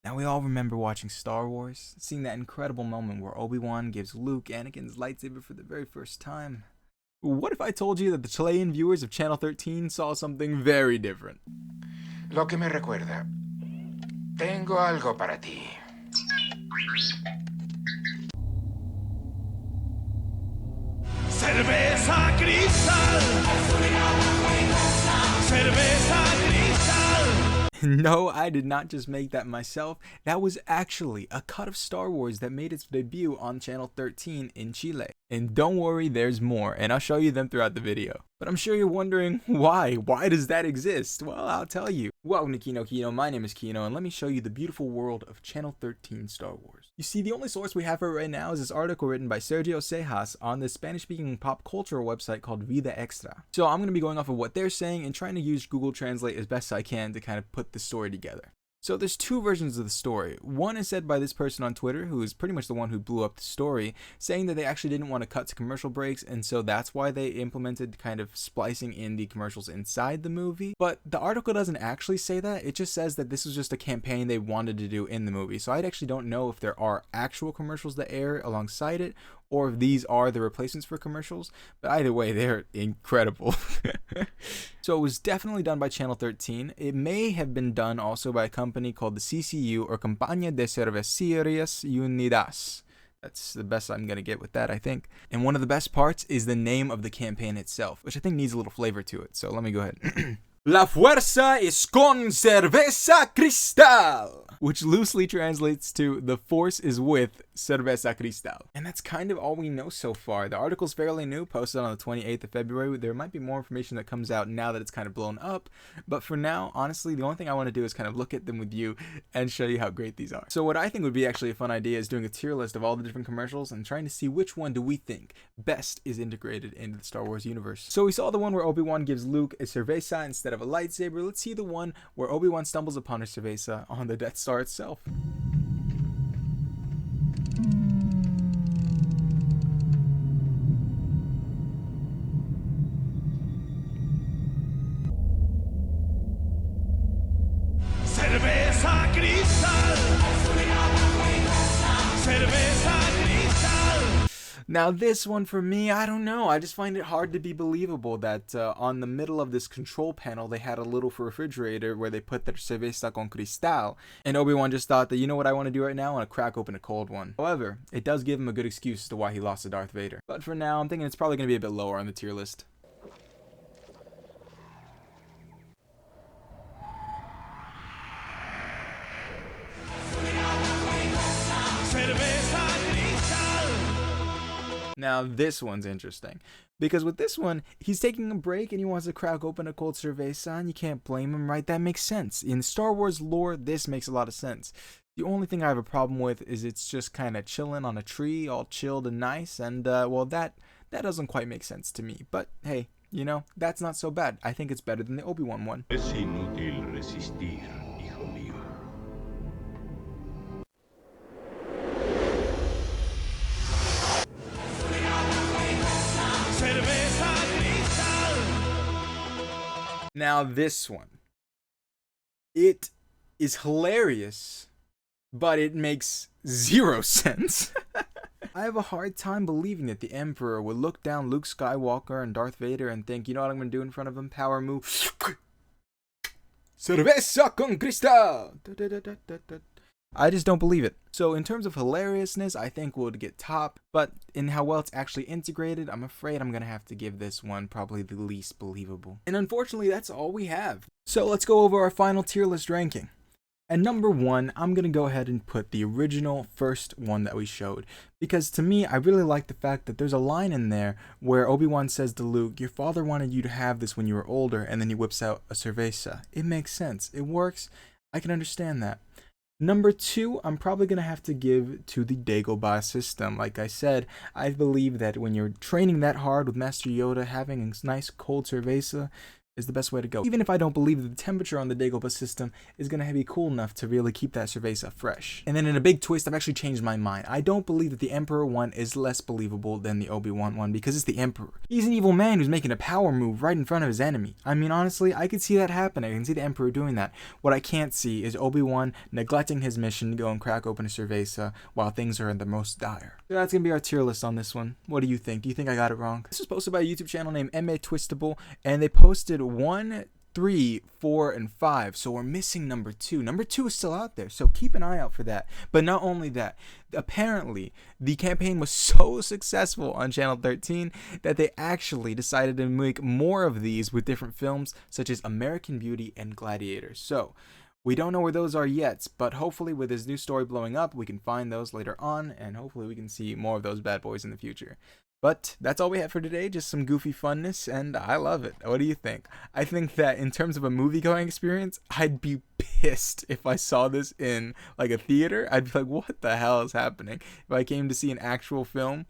Now we all remember watching Star Wars, seeing that incredible moment where Obi-Wan gives Luke Anakin's lightsaber for the very first time. What if I told you that the Chilean viewers of Channel 13 saw something very different? Lo que me recuerda. Tengo algo para ti. Cerveza cristal. Cerveza cristal. No, I did not just make that myself. That was actually a cut of Star Wars that made its debut on Channel 13 in Chile. And don't worry, there's more, and I'll show you them throughout the video. But I'm sure you're wondering, why? Why does that exist? Well, I'll tell you. Welcome to Kino. My name is Kino, and let me show you the beautiful world of Channel 13 Star Wars. You see, the only source we have for it right now is this article written by Sergio Cejas on the Spanish-speaking pop culture website called Vida Extra. So I'm going to be going off of what they're saying and trying to use Google Translate as best I can to kind of put the story together. So there's two versions of the story. One is said by this person on Twitter, who is pretty much the one who blew up the story, saying that they actually didn't want to cut to commercial breaks, and so that's why they implemented kind of splicing in the commercials inside the movie. But the article doesn't actually say that. It just says that this was just a campaign they wanted to do in the movie. So I actually don't know if there are actual commercials that air alongside it, or if these are the replacements for commercials, but either way, they're incredible. So it was definitely done by Channel 13. It may have been done also by a company called the CCU, or Compañía de Cervecerías Unidas. That's the best I'm going to get with that, I think. And one of the best parts is the name of the campaign itself, which I think needs a little flavor to it. So let me go ahead. La fuerza es con cerveza cristal, which loosely translates to the force is with cerveza cristal. And that's kind of all we know so far. The article's fairly new, posted on the 28th of February. There might be more information that comes out now that it's kind of blown up. But for now, honestly, the only thing I want to do is kind of look at them with you and show you how great these are. So what I think would be actually a fun idea is doing a tier list of all the different commercials and trying to see which one do we think best is integrated into the Star Wars universe. So we saw the one where Obi-Wan gives Luke a cerveza instead of a lightsaber. Let's see the one where Obi-Wan stumbles upon a cerveza on the Death Star itself. Cerveza cristal. Cerveza cristal. Now this one for me, I don't know. I just find it hard to be believable that on the middle of this control panel they had a little refrigerator where they put their cerveza con cristal, and Obi-Wan just thought that, you know what I want to do right now? I want to crack open a cold one. However, it does give him a good excuse as to why he lost to Darth Vader. But for now, I'm thinking it's probably going to be a bit lower on the tier list. Cerveza cristal. Now this one's interesting, because with this one, he's taking a break and he wants to crack open a cold cerveza, and you can't blame him, right? That makes sense. In Star Wars lore, this makes a lot of sense. The only thing I have a problem with is it's just kind of chilling on a tree, all chilled and nice, and well, that doesn't quite make sense to me. But hey, you know, that's not so bad. I think it's better than the Obi-Wan one. Es inútil resistir, hijo mío. Cerveza cristal. Now this one, it is hilarious, but it makes zero sense. I have a hard time believing that the Emperor would look down Luke Skywalker and Darth Vader and think, you know what I'm going to do in front of him? Power move. Cerveza con cristal. I just don't believe it. So in terms of hilariousness, I think we'll get top, but in how well it's actually integrated, I'm afraid I'm going to have to give this one probably the least believable. And unfortunately, that's all we have. So let's go over our final tier list ranking. At number 1, I'm going to go ahead and put the original first one that we showed, because to me, I really like the fact that there's a line in there where Obi-Wan says to Luke, your father wanted you to have this when you were older, and then he whips out a cerveza. It makes sense. It works. I can understand that. Number 2, I'm probably going to have to give to the Dagobah system. Like I said, I believe that when you're training that hard with Master Yoda, having a nice cold cerveza, is the best way to go. Even if I don't believe that the temperature on the Dagobah system is going to be cool enough to really keep that cerveza fresh. And then in a big twist, I've actually changed my mind. I don't believe that the Emperor one is less believable than the Obi-Wan one because it's the Emperor. He's an evil man who's making a power move right in front of his enemy. I mean, honestly, I could see that happen. I can see the Emperor doing that. What I can't see is Obi-Wan neglecting his mission to go and crack open a cerveza while things are in the most dire. So that's going to be our tier list on this one. What do you think? Do you think I got it wrong? This was posted by a YouTube channel named MA Twistable, and they posted 1, 3, 4, and 5. So we're missing number 2. Number 2 is still out there, so keep an eye out for that. But not only that, apparently the campaign was so successful on Channel 13 that they actually decided to make more of these with different films such as American Beauty and Gladiator. So we don't know where those are yet, but hopefully with this new story blowing up, we can find those later on, and hopefully we can see more of those bad boys in the future. But that's all we have for today, just some goofy funness, and I love it. What do you think? I think that in terms of a movie-going experience, I'd be pissed if I saw this in like a theater. I'd be like, what the hell is happening? If I came to see an actual film,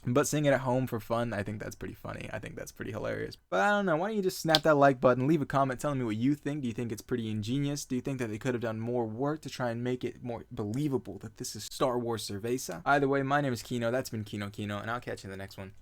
but seeing it at home for fun, I think that's pretty funny. I think that's pretty hilarious. But I don't know, why don't you just snap that like button, leave a comment telling me what you think. Do you think it's pretty ingenious? Do you think that they could have done more work to try and make it more believable that this is Star Wars Cerveza? Either way, my name is Kino, that's been Kino, and I'll catch you in the next one.